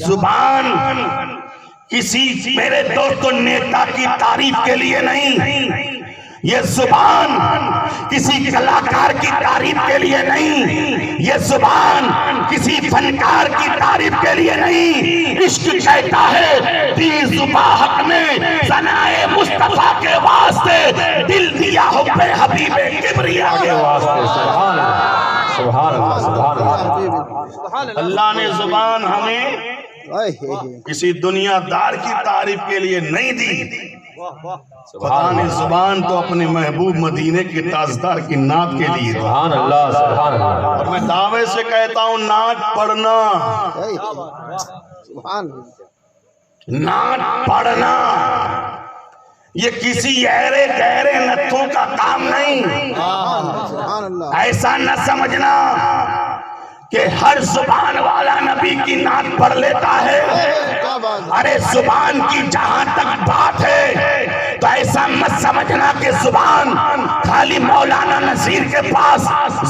زبان کسی میرے دوستوں نیتا کی تعریف کے لیے نہیں، یہ زبان کسی کلاکار کی تعریف کے لیے نہیں، یہ زبان کسی فنکار کی تعریف کے لیے نہیں۔ عشق کہتا ہے دی زباں حق نے ثنائے مصطفیٰ کے واسطے دل دیا حب حبیب کبریا کے واسطے۔ سبحان اللہ، سبحان اللہ، سبحان اللہ۔ اللہ نے زبان ہمیں کسی دنیا دار کی تعریف کے لیے نہیں دی، خدا نے زبان تو اپنے محبوب مدینے کے تاجدار کی نعت کے لیے۔ سبحان اللہ، سبحان اللہ۔ اور میں دعوے سے کہتا ہوں نعت پڑھنا، نعت پڑھنا یہ کسی ایرے گہرے نتھوں کا کام نہیں۔ ایسا نہ سمجھنا کہ ہر زبان والا نبی کی نعت پڑھ لیتا ہے۔ ارے زبان کی جہاں تک بات ہے تو ایسا مت سمجھنا کہ زبان خالی مولانا نصیر کے پاس،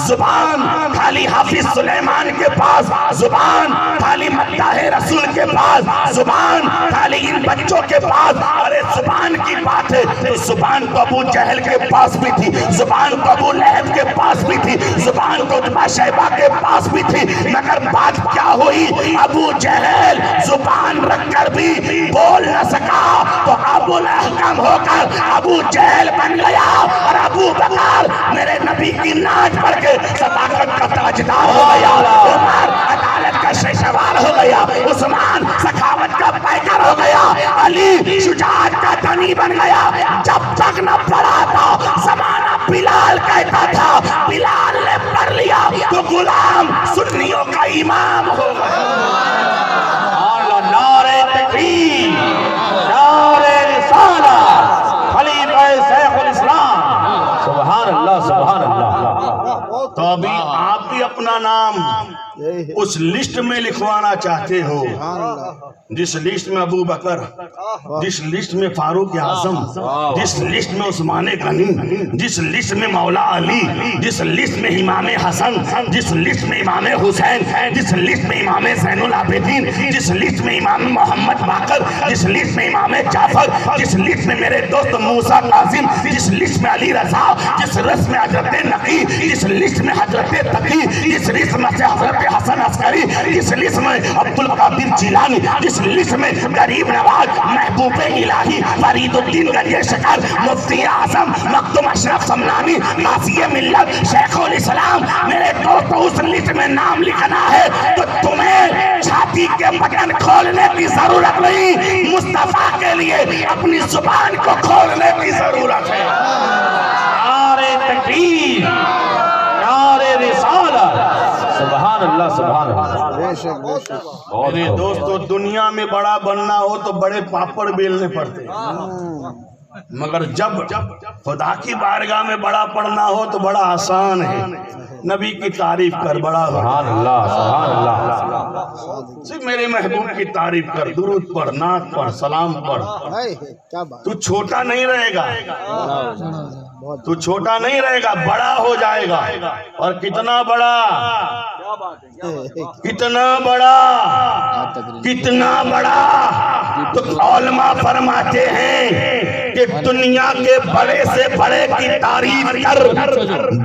زبان خالی حافظ سلیمان کے پاس، زبان خالی مداح رسول کے پاس، زبان خالی ان بچوں کے پاس۔ ارے زبان کی بات ہے تو زبان تو ابو جہل کے پاس بھی تھی، زبان تو ابو لہب کے پاس بھی تھی، زبان تو عتبہ شیبہ کے پاس بھی تھی، مگر بات کیا ہوئی؟ ابو جہل زبان رکھ کر بھی بول نہ سکا تو ابو الاحکم ہو کر ابو جہل بن گیا، اور ابو بکر میرے نبی کی نعت پڑھ کے صداقت کا تاجدار ہو گیا، عمر عدالت کا شہسوار ہو گیا، عثمان سخاوت کا پیکر ہو گیا، علی شجاعت کا دھنی بن گیا۔ جب تک نہ پڑھا تھا زمانہ بلال کہتا تھا، بلال نے پڑھ لیا تو غلام سنیوں کا امام ہو گیا۔ نعرہ تکبیر، نعرہ رسالت، خلیفہ شیخ الاسلام۔ سبحان اللہ، سبحان اللہ۔ تو ابھی آپ بھی اپنا نام اس لسٹ میں لکھوانا چاہتے ہو جس لسٹ میں ابو بکر، جس لسٹ میں فاروق اعظم، جس لسٹ میں عثمان غنی، جس لسٹ میں مولا علی، جس لسٹ میں امام حسن، جس لسٹ میں امام حسین، جس لسٹ میں امام زین العابدین، جس لسٹ میں امام محمد باقر، جس لسٹ میں امام جعفر، جس لسٹ میں میرے دوست موسیٰ کاظم، جس لسٹ میں علی رضا، جس لسٹ میں حضرت نقی، جس لسٹ میں حضرت تقی، جس لسٹ میں حضرت حسن عسکری، جس لسٹ میں عبدالقادر جیلانی، جس لسٹ میں غریب نواز، محبوب الہی، فرید الدین گریہ شکر، مفتی اعظم، مخدوم اشرف سمنانی، قاضی ملت، شیخ الاسلام، میرے دوستو اس لسٹ میں نام لکھنا ہے تو تمہیں چھاتی کے بٹن کھولنے کی ضرورت نہیں، مصطفیٰ کے لیے اپنی زبان کو کھولنے کی ضرورت ہے۔ نعرہ تکبیر، نعرہ رسالت۔ سبحان اللہ، سبحان اللہ۔ میرے دوستو دنیا میں بڑا بننا ہو تو بڑے پاپڑ بیلنے پڑتے ہیں، مگر جب خدا کی بارگاہ میں بڑا پڑھنا ہو تو بڑا آسان ہے۔ نبی کی تعریف کر، بڑا سبحان اللہ، سبحان اللہ۔ صرف میرے محبوب کی تعریف کر، درود پڑھ، نعت پڑھ، سلام پڑھ، تو چھوٹا نہیں رہے گا، تو چھوٹا نہیں رہے گا، بڑا ہو جائے گا۔ اور کتنا بڑا، کتنا بڑا، کتنا بڑا۔ تو علماء فرماتے ہیں کہ دنیا کے بڑے سے بڑے کی تعریف کر،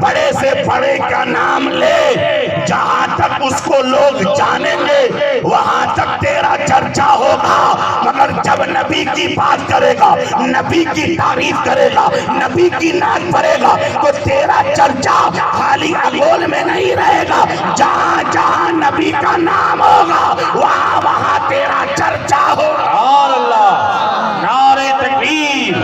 بڑے سے بڑے کا نام لے، جہاں تک اس کو لوگ جانیں گے وہاں تک تیرا چرچا ہوگا، مگر جب نبی کی بات کرے گا، نبی کی تعریف کرے گا، نبی کی نعت پڑھے گا تو تیرا چرچا خالی اگول میں نہیں رہے گا، جہاں جہاں نبی کا نام ہوگا وہاں وہاں تیرا چرچا ہوگا۔ اللہ، نعرہ تکبیر،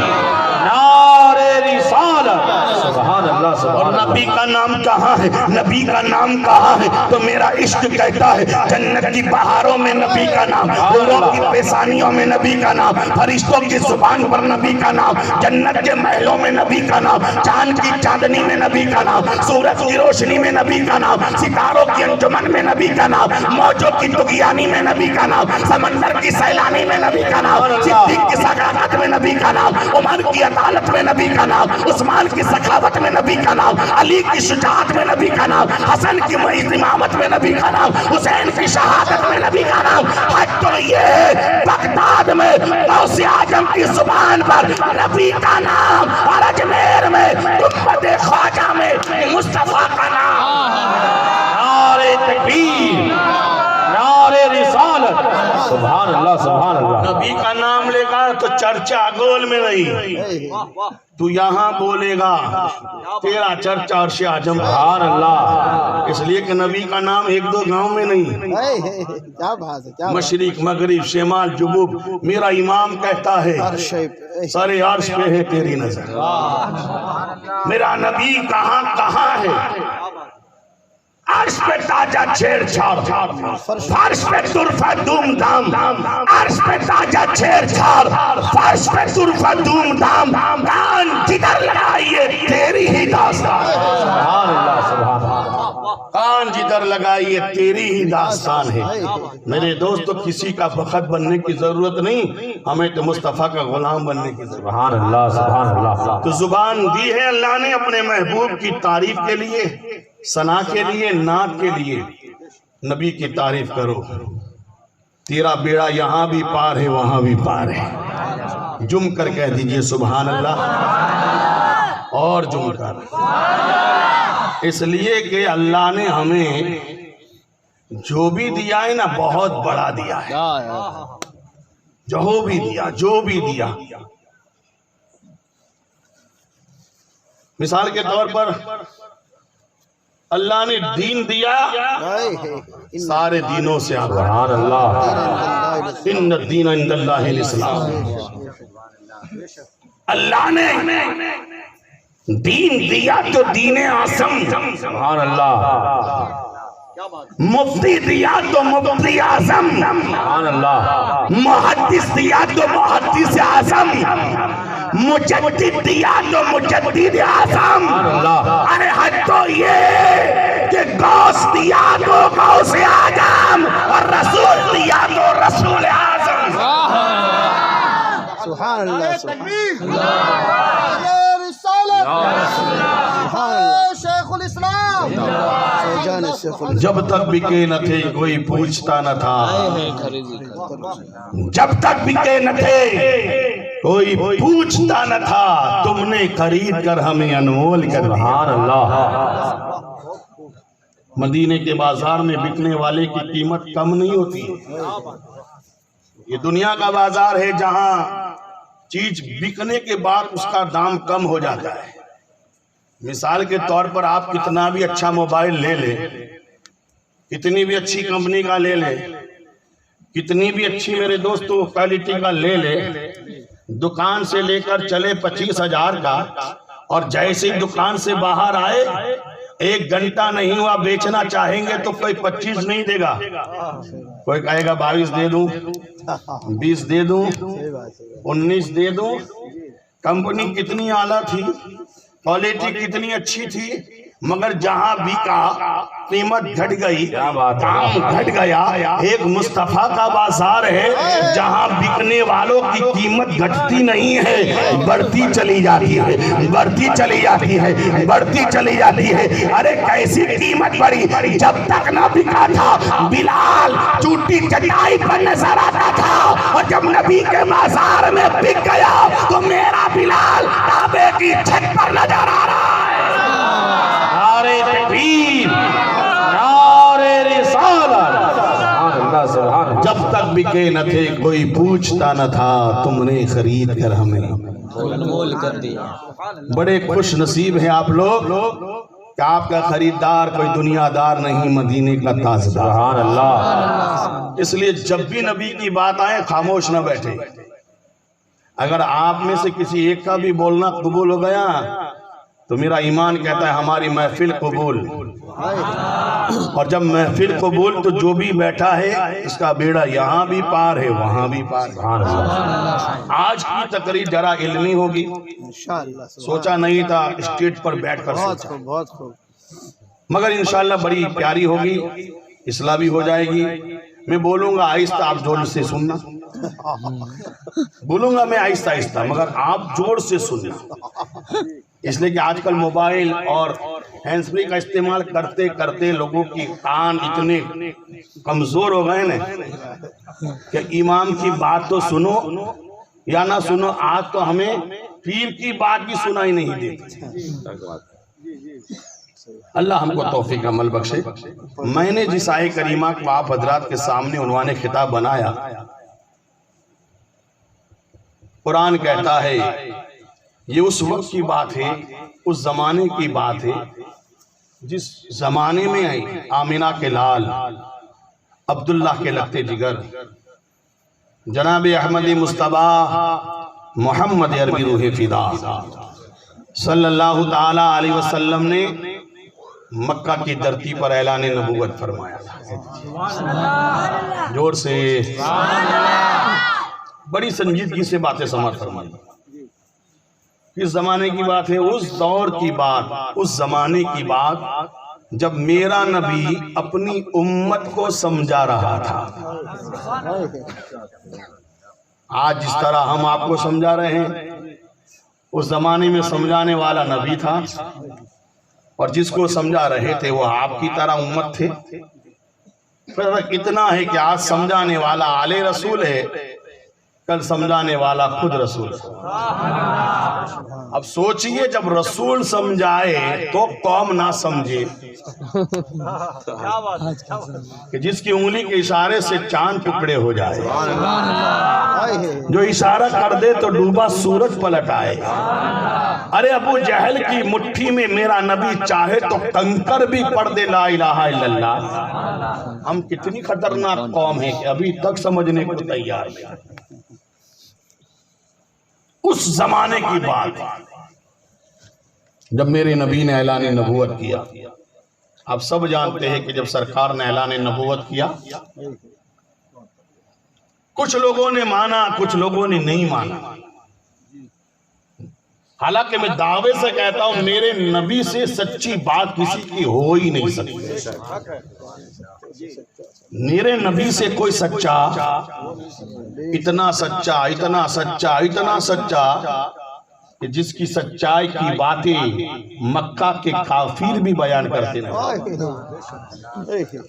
نعرہ رسالت۔ سبحان اللہ، سبحان اللہ۔ اور نبی کا نام کہاں ہے؟ نبی کا نام کہاں ہے؟ تو میرا عشق کہتا ہے جنت کی بہاروں میں نبی کا نام، حوروں کی پیشانیوں میں نبی کا نام، فرشتوں کی زبان پر نبی کا نام، جنت کے محلوں میں نبی کا نام، چاند کی چاندنی میں نبی کا نام، سورج کی روشنی میں نبی کا نام، ستاروں کی انجمن میں نبی کا نام، موجوں کی طغیانی میں نبی کا نام، سمندر کی سیلانی میں نبی کا نام، صدیق کی صداقت میں نبی کا نام، عمر کی عدالت میں نبی کا نام، عثمان کی سخاوت میں نبی کا نام، علی کی شجاعت میں نبی کا نام، حسن کی معیز امامت میں نبی کا نام، حسین کی شہادت میں نبی کا نام. حج تو یہ ہے بغداد میں غوث اعظم کی زبان پر نبی کا نام، اور اجمیر میں گنبد خواجہ میں مصطفیٰ کا نام. نعرہ تکبیر، نعرہ رسالت. سبحان اللہ سبحان اللہ. نبی کا نام لے گا تو چرچا گول میں نہیں، تو یہاں بولے گا تیرا چرچا عرش اعظم. سبحان اللہ. اس لیے کہ نبی کا نام ایک دو گاؤں میں نہیں، مشرق مغرب شمال جنوب. میرا امام کہتا ہے سارے عرش پہ ہے تیری نظر. میرا نبی کہاں کہاں ہے؟ عرش پہ تاجہ چھیڑ چھاڑ، فرش پہ طرفہ دوم دام. عرش پہ تاجہ چھیڑ چھاڑ، فرش پہ طرفہ دوم دام. کان جدھر لگائیے تیری ہی داستان. سبحان اللہ سبحان اللہ. کان جدھر لگائیے تیری ہی داستان ہے. میرے دوستو کسی کا فخر بننے کی ضرورت نہیں، ہمیں تو مصطفیٰ کا غلام بننے کی ضرورت. سبحان اللہ سبحان اللہ. تو زبان دی ہے اللہ نے اپنے محبوب کی تعریف کے لیے، ثنا کے لیے، نعت کے لیے. نبی کی تعریف کرو، تیرا بیڑا یہاں بھی پار ہے وہاں بھی پار ہے. جم کر کہہ دیجئے سبحان اللہ، اور جم کر. اس لیے کہ اللہ نے ہمیں جو بھی دیا ہے نا بہت بڑا دیا ہے. جو بھی دیا، جو بھی دیا. مثال کے طور پر اللہ نے دین دیا سارے دینوں سے. سبحان اللہ. ان الدین عند اللہ الاسلام. اللہ نے دین دیا تو دین اعظم. سبحان اللہ. مفتی دیا تو مفتی اعظم. سبحان اللہ. محدث دیا تو محدث اعظم. مجدد دیا تو مجدد اعظم. ارے حد تو یہ کہ غوث دیا تو غوث اعظم، اور رسول دیا تو رسول اعظم. سبحان اللہ سبحان شیخ الاسلام. جب تک بکے نہ تھے کوئی پوچھتا نہ تھا، جب تک بکے نہ تھے کوئی پوچھتا نہ تھا، تم نے خرید کر ہمیں انمول کر. سبحان اللہ. مدینے کے بازار میں بکنے والے کی قیمت کم نہیں ہوتی. یہ دنیا کا بازار ہے جہاں چیز بکنے کے بعد اس کا دام کم ہو جاتا ہے. مثال کے طور پر آپ کتنا بھی اچھا موبائل لے لیں، کتنی بھی اچھی کمپنی کا لے لیں، کتنی بھی اچھی میرے دوستو کوالٹی کا لے لیں، دکان سے لے کر چلے 25,000 کا، اور جیسے ہی دکان سے باہر آئے 1 گھنٹہ نہیں ہوا بیچنا چاہیں گے تو کوئی 25 نہیں دے گا، کوئی کہے گا 22 دے دوں، 20 دے دوں، 19 دے دوں. کمپنی کتنی اعلیٰ تھی، کوالٹی کتنی اچھی تھی، مگر جہاں بکا قیمت گھٹ گئی، دام گھٹ گیا. ایک مصطفیٰ کا بازار ہے جہاں بکنے والوں کی قیمت گھٹتی نہیں ہے، بڑھتی چلی جاتی ہے، بڑھتی چلی جاتی ہے، بڑھتی چلی جاتی ہے. ارے کیسی قیمت بڑھی؟ جب تک نہ بکا تھا بلال چوٹی چٹائی پر نظر آتا تھا، اور جب نبی کے بازار میں بک گیا تو میرا بلال ڈھابے کی چھت پر نظر آ رہا ہے. نعرہ تکبیر، نعرہ رسالت. سبحان اللہ سبحان اللہ. جب تک بکے نہ تھے کوئی پوچھتا نہ تھا، تم نے خرید کر ہمیں انمول کر دیا. بڑے خوش نصیب ہیں آپ لوگ کہ آپ کا خریدار کوئی دنیا دار نہیں، مدینے کا تاجدار. سبحان اللہ. اس لیے جب بھی نبی کی بات آئے خاموش نہ بیٹھے. اگر آپ میں سے کسی ایک کا بھی بولنا قبول ہو گیا تو میرا ایمان کہتا ہے ہماری محفل قبول. اور جب محفل قبول تو جو بھی بیٹھا ہے اس کا بیڑا یہاں بھی پار ہے وہاں بھی پار. آج کی تقریر ذرا علمی ہوگی، سوچا نہیں تھا اسٹیج پر بیٹھ کر سوچا، مگر انشاءاللہ بڑی پیاری ہوگی، اصلاح بھی ہو جائے گی. میں بولوں گا آہستہ، آپ زور سے سننا. بولوں گا میں آہستہ آہستہ، مگر آپ زور سے سننا. اس لیے کہ آج کل موبائل اور ہینڈ فری کا استعمال کرتے کرتے لوگوں کی کان اتنے کمزور ہو گئے نا کہ امام کی بات تو سنو یا نہ سنو، آج تو ہمیں پیر کی بات بھی سنائی نہیں دیتی۔ اللہ ہم کو توفیق عمل بخشے۔ میں نے جس آیے کریمہ کو آپ حضرات کے سامنے عنوان خطاب بنایا، قرآن کہتا ہے یہ اس وقت کی بات ہے، اس زمانے کی بات ہے جس زمانے میں آمینہ کے لال عبداللہ کے لگتے جگر جناب احمد مصطفیٰ محمد عربی روح فدا صلی اللہ تعالی علیہ وسلم نے مکہ کی دھرتی پر اعلان نبوت فرمایا تھا۔ جوڑ سے بڑی سنجیدگی سے باتیں سماعت فرمائی۔ کس زمانے کی بات ہے؟ اس دور کی بات، اس زمانے کی بات جب میرا نبی اپنی امت کو سمجھا رہا تھا۔ آج جس طرح ہم آپ کو سمجھا رہے ہیں، اس زمانے میں سمجھانے والا نبی تھا، اور جس کو سمجھا رہے تھے وہ آپ کی طرح امت تھے۔ فرق اتنا ہے کہ آج سمجھانے والا آلِ رسول ہے، کل سمجھانے والا خود رسول ہے۔ اب سوچئے جب رسول سمجھائے تو قوم نہ سمجھے، کہ جس کی انگلی کے اشارے سے چاند ٹکڑے ہو جائے، جو اشارہ کر دے تو ڈوبا سورج پلٹ آئے۔ ارے ابو جہل کی مٹھی میں میرا نبی چاہے تو کنکر بھی پڑھ دے لا الہ الا اللہ۔ ہم کتنی خطرناک قوم ہیں کہ ابھی تک سمجھنے کو تیار نہیں۔ اس زمانے کی بات جب میرے نبی نے اعلان نبوت کیا۔ آپ سب جانتے ہیں کہ جب سرکار نے اعلان نبوت کیا، کچھ لوگوں نے مانا، کچھ لوگوں نے نہیں مانا۔ حالانکہ میں دعوے سے کہتا ہوں میرے نبی سے سچی بات کسی کی ہو ہی نہیں سکتی۔ میرے نبی سے کوئی سچا، اتنا سچا، اتنا سچا، اتنا سچا کہ جس کی سچائی کی باتیں مکہ کے کافر بھی بیان کرتے ہیں۔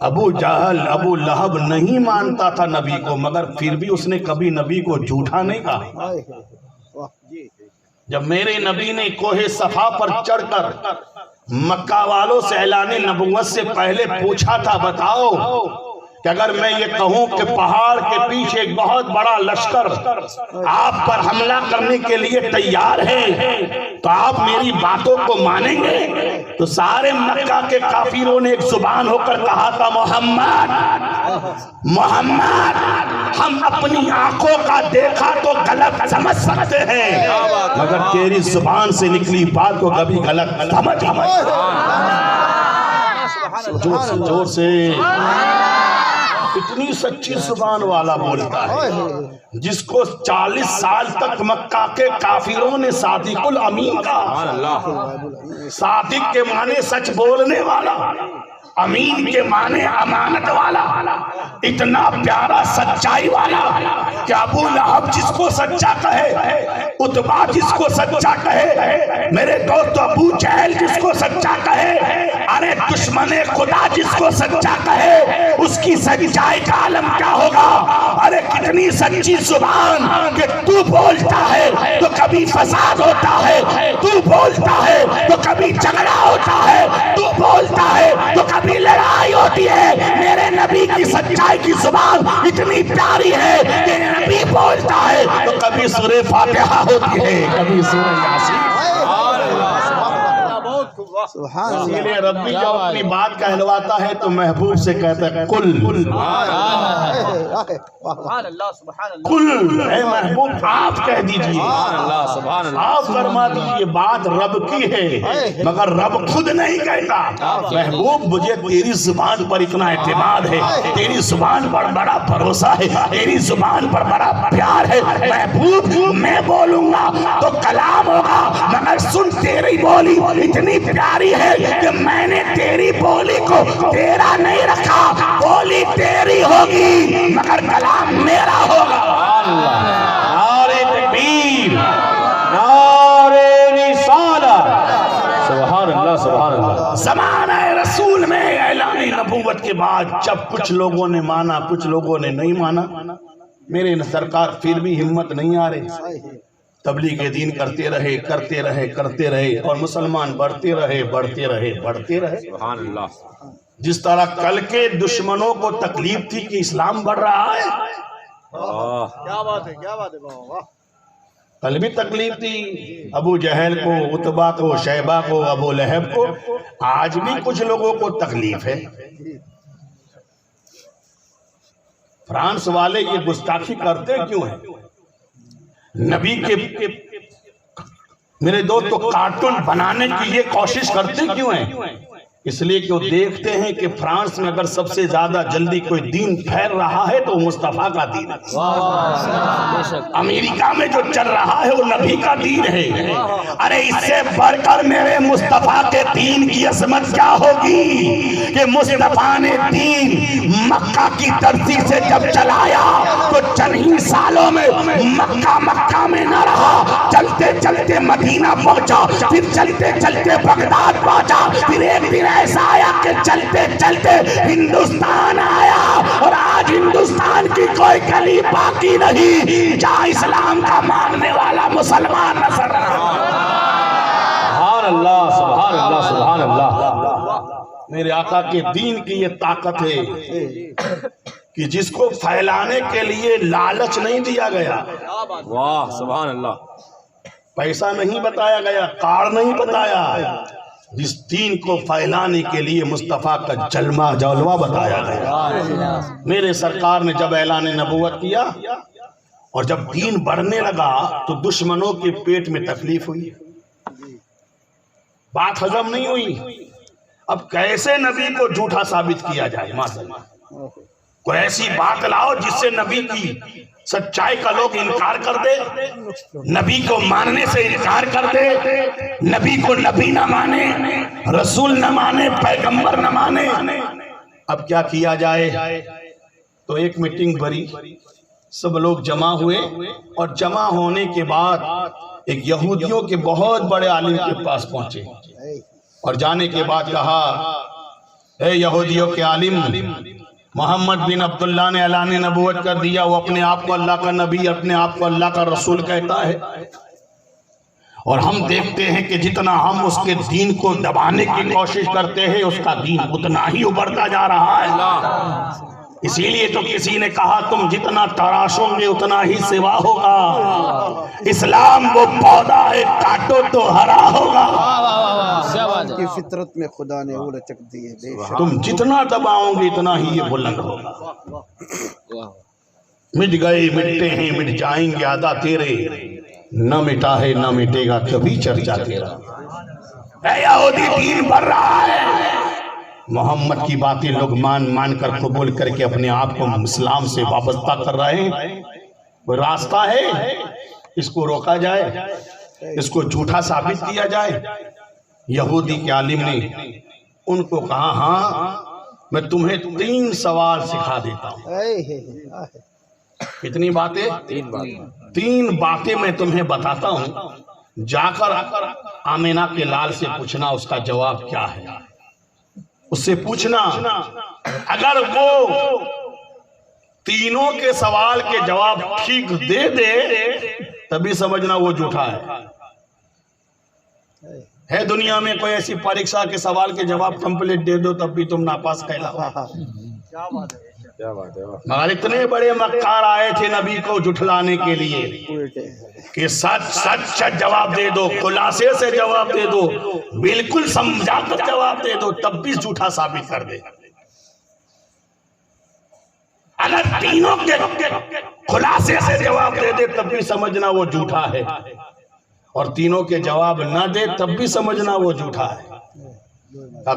ابو جہل، ابو لہب نہیں مانتا تھا نبی کو، مگر پھر بھی اس نے کبھی نبی کو جھوٹا نہیں کہا۔ جب میرے نبی نے کوہ صفا پر چڑھ کر مکہ والوں سے اعلان نبوت سے پہلے پوچھا تھا، بتاؤ کہ اگر میں یہ کہوں کہ پہاڑ کے پیچھے ایک بہت بڑا لشکر آپ پر حملہ کرنے کے لیے تیار ہے تو آپ میری باتوں کو مانیں گے؟ تو سارے مکہ کے کافروں نے ایک زبان ہو کر کہا تھا، محمد محمد، ہم اپنی آنکھوں کا دیکھا تو غلط سمجھ سکتے ہیں، مگر تیری زبان سے نکلی بات کو کبھی غلط سمجھ۔ زور سے اتنی سچی زبان والا بولتا ہے جس کو 40 سال تک مکہ کے کافروں نے صادق الامین کہا۔ صادق کے معنی سچ بولنے والا، امین کے معنی امانت والا، اتنا پیارا سچائی والا کہ ابو لہب جس کو سچا کہے، عتبہ جس کو سچا کہے، میرے دوست ابو جہل جس کو سچا کہے، ارے دشمن خدا جس کو سچا کہے، اس کی سچائی کا عالم کیا ہوگا؟ ارے کتنی سچی زبان کہ تو بولتا ہے تو کبھی فساد ہوتا ہے، تو بولتا ہے تو کبھی جھگڑا ہوتا ہے، تو بولتا ہے تو کبھی لڑائی ہوتی ہے۔ میرے نبی کی سچائی کی زبان اتنی پیاری ہے کہ نبی بولتا ہے تو کبھی سورہ فاتحہ ہوتی ہے، کبھی سورہ یاسین۔ اسی لیے ربی جب اپنی بات کہلواتا ہے تو محبوب سے کہتا ہے قل، قل، اے محبوب آپ کہہ دیجئے، آپ فرما دیجئے بات رب کی ہے، مگر رب خود نہیں کہتا۔ محبوب مجھے تیری زبان پر اتنا اعتماد ہے، تیری زبان پر بڑا بھروسہ ہے، تیری زبان پر بڑا پیار ہے، محبوب میں بولوں گا تو کلام ہوگا، مگر سن تیری بولی اتنی پیاری ہے کہ میں نے تیری بولی کو تیرا نہیں رکھا، بولی تیری ہوگی مگر کلام میرا ہوگا۔ نعرہ تکبیر، نعرہ رسالت، بعد جب کچھ لوگوں نے مانا کچھ لوگوں نے نہیں مانا، میرے سرکار پھر بھی ہمت نہیں آ رہے، تبلیغ دین کرتے رہے اور مسلمان بڑھتے رہے۔ سبحان اللہ۔ جس طرح کل کے دشمنوں کو تکلیف تھی کہ اسلام بڑھ رہا ہے، کیا بات ہے بابا، کل بھی تکلیف تھی ابو جہل کو، عتبہ کو، شیبہ کو، ابو لہب کو، آج بھی کچھ لوگوں کو تکلیف ہے۔ فرانس والے یہ گستاخی کرتے کیوں ہیں؟ نبی کے میرے دوست تو کارٹون بنانے کی یہ کوشش کرتے کیوں ہیں؟ اس لیے کہ وہ دیکھتے ہیں کہ فرانس میں اگر سب سے زیادہ جلدی کوئی دین پھیل رہا ہے تو مصطفیٰ کا دین ہے، امریکہ میں جو چل رہا ہے وہ نبی کا دین ہے۔ ارے اس سے بڑھ کر میرے مصطفیٰ کے دین کی عظمت کیا ہوگی کہ مصطفیٰ نے دین مکہ کی دھرتی سے جب چلایا تو چند ہی سالوں میں مکہ میں نہ رہا، چلتے چلتے مدینہ پہنچا، پھر چلتے چلتے بغداد پہنچا، پھر ایک دن ایسا آیا کہ چلتے چلتے ہندوستان آیا، اور آج ہندوستان کی کوئی گلی باقی نہیں جہاں اسلام کا ماننے والا مسلمان نظر نہ آئے۔ سبحان اللہ، سبحان اللہ، سبحان اللہ۔ میرے آقا کے دین کی یہ طاقت ہے کہ جس کو پھیلانے کے لیے لالچ نہیں دیا گیا، واہ سبحان اللہ، پیسہ نہیں بتایا گیا، کار نہیں بتایا، جس دین کو پھیلانے کے لیے مصطفیٰ کا جلوہ بتایا گیا۔ میرے سرکار نے جب اعلان نبوت کیا اور جب دین بڑھنے لگا تو دشمنوں کے پیٹ میں تکلیف ہوئی، بات ہضم نہیں ہوئی۔ اب کیسے نبی کو جھوٹا ثابت کیا جائے؟ ماشاءاللہ کوئی ایسی بات لاؤ جس سے نبی کی سچائی کا لوگ انکار کر دے، نبی کو ماننے سے انکار کر دے، نبی کو نبی نہ مانے، رسول نہ مانے، پیغمبر نہ مانے۔ اب کیا کیا جائے؟ تو ایک میٹنگ بھری، سب لوگ جمع ہوئے، اور جمع ہونے کے بعد ایک یہودیوں کے بہت بڑے عالم کے پاس پہنچے، اور جانے کے بعد کہا، اے یہودیوں کے عالم، محمد بن عبداللہ نے اعلان نبوت کر دیا، وہ اپنے آپ کو اللہ کا نبی، اپنے آپ کو اللہ کا رسول کہتا ہے، اور ہم دیکھتے ہیں کہ جتنا ہم اس کے دین کو دبانے کی کوشش کرتے ہیں اس کا دین اتنا ہی ابھرتا جا رہا ہے۔ اسی لیے تو کسی نے کہا تم جتنا تراشو گے اتنا ہی سوا ہوگا، اسلام وہ پودا ہے کاٹو تو ہرا ہوگا، کی فطرت میں خدا نے وہ لچک دی ہے، بے شک تم جتنا دباؤ گے اتنا ہی یہ بلند ہوگا۔ مٹ گئے مٹتے ہیں مٹ جائیں گے عدا تیرے، نہ مٹا ہے نہ مٹے گا کبھی چرچا تیرا۔ اے یہودی دین بڑھ رہا ہے، محمد کی باتیں لوگ مان کر قبول کر کے اپنے آپ کو اسلام سے وابستہ کر رہے ہیں۔ کوئی راستہ ہے اس کو روکا جائے، اس کو جھوٹا ثابت کیا جائے؟ یہودی کے عالم نے ان کو کہا، ہاں میں تمہیں 3 سوال سکھا دیتا ہوں۔ کتنی باتیں؟ 3 باتیں میں تمہیں بتاتا ہوں، جا کر آمینہ کے لال سے پوچھنا اس کا جواب کیا ہے۔ اس سے پوچھنا اگر وہ تینوں کے سوال کے جواب ٹھیک دے دے تبھی سمجھنا وہ جھوٹا ہے دنیا میں کوئی ایسی پریکشا کے سوال کے جواب کمپلیٹ دے دو تب بھی تم ناپاس کہلاؤ۔ مگر اتنے بڑے مکار آئے تھے نبی کو جھٹلانے کے لیے کہ سچ جواب دے دو، خلاصے سے جواب دے دو، بالکل سمجھا کر جواب دے دو، تب بھی جھوٹا ثابت کر دے۔ اگر تینوں کے خلاصے سے جواب دے دے تب بھی سمجھنا وہ جھوٹا ہے، اور تینوں کے جواب نہ دے تب بھی سمجھنا وہ جھوٹا ہے۔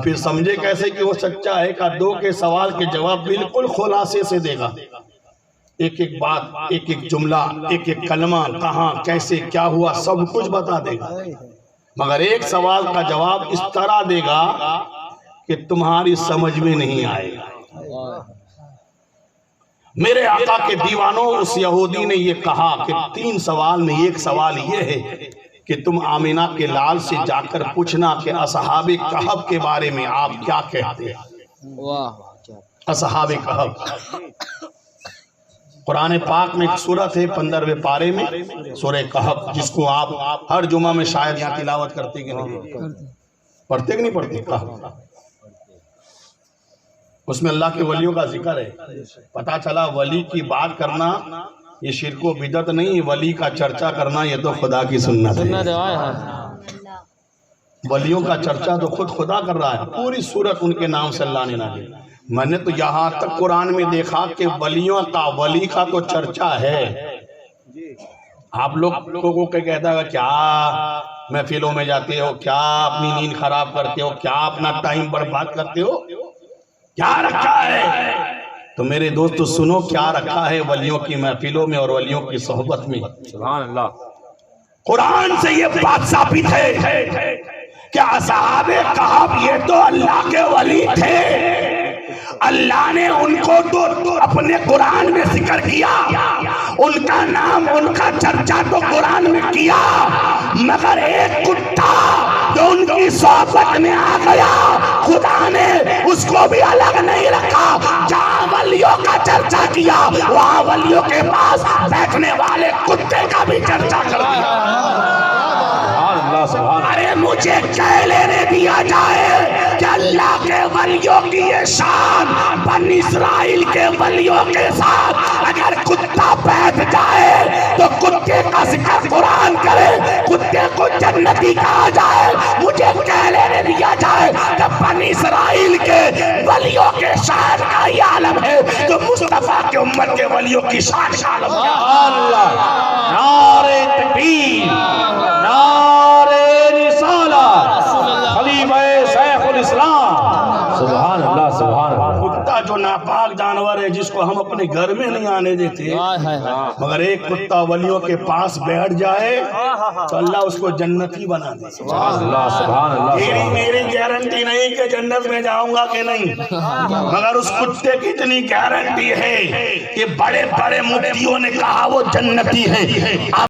پھر سمجھے کیسے کہ وہ سچا ہے؟ کہ 2 کے سوال کے جواب بالکل خلاصے سے دے گا، ایک ایک بات، ایک ایک جملہ، ایک ایک کلمہ، کہاں کیسے کیا ہوا سب کچھ بتا دے گا، مگر ایک سوال کا جواب اس طرح دے گا کہ تمہاری سمجھ میں نہیں آئے گا۔ میرے آقا کے دیوانوں، اس یہودی نے یہ کہا کہ 3 سوال میں ایک سوال یہ ہے کہ تم آمینہ کے لال سے جا کر پوچھنا کہ اصحاب کہف کے بارے میں آپ کیا کہتے ہیں۔ اصحاب کہف۔ قرآن پاک میں ایک سورت ہے 15ویں پارے میں سورہ کہف، جس کو آپ ہر جمعہ میں شاید یہاں تلاوت کرتے کہ نہیں پڑھتے کہ نہیں پڑھتے؟ کہف، اس میں اللہ کے ولیوں کا ذکر ہے۔ پتا چلا ولی کی بات کرنا یہ شرک و بدعت نہیں، ولی کا چرچا کرنا یہ تو خدا کی سنت ہے۔ ولیوں کا چرچا تو خود خدا کر رہا ہے، پوری سورت ان کے نام سے اللہ نے نازل۔ میں نے تو یہاں تک قرآن میں دیکھا کہ ولیوں کا ولی کا تو چرچا ہے۔ آپ لوگوں کو کہتا ہے کیا محفلوں میں جاتے ہو، کیا اپنی نیند خراب کرتے ہو، کیا اپنا ٹائم برباد کرتے ہو، کیا رکھا ہے؟ تو میرے دوستو سنو کیا رکھا ہے ولیوں کی محفلوں میں اور ولیوں کی صحبت میں۔ سبحان اللہ۔ قرآن سے یہ بات ثابت ہے کہ اصحاب کہف یہ تو اللہ کے ولی تھے، اللہ نے ان کو تو اپنے قرآن میں ذکر کیا، ان کا نام ان کا چرچا تو قرآن میں کیا، مگر ایک کتا جو ان کی صحبت میں آ گیا خدا نے اس کو بھی الگ نہیں رکھا۔ جہاں ولیوں کا چرچا کیا وہاں ولیوں کے پاس بیٹھنے والے کتے کا بھی چرچا کر دیا۔ ارے مجھے کہہ لینے دیا جائے کہ اللہ کے ولیوں کی یہ شان بنی اسرائیل کے ولیوں کے ساتھ اگر کتا بیٹھ جائے تو کتے کا ذکر قرآن کرے، کتے کو جنتی کہا جائے۔ مجھے کہہ لینے دیا جائے کہ بنی اسرائیل کے ولیوں کے شان کا یہ عالم ہے تو مصطفیٰ کے امت کے ولیوں کی شان کا عالم ہے۔ اللہ، نعرہ تکبیر، نعرہ رسالت، خلیفہ شیخ الاسلام۔ سبحان اللہ، سبحان اللہ۔ کتا جو ناپاک جانور ہے جس کو ہم اپنے گھر میں نہیں آنے دیتے، مگر ایک کتا ولیوں کے پاس بیٹھ جائے تو اللہ اس کو جنتی بنا دے۔ سبحان اللہ، سبحان اللہ۔ میری گارنٹی نہیں کہ جنت میں جاؤں گا کہ نہیں، مگر اس کتے کی اتنی گارنٹی ہے کہ بڑے بڑے مفتیوں نے کہا وہ جنتی ہے۔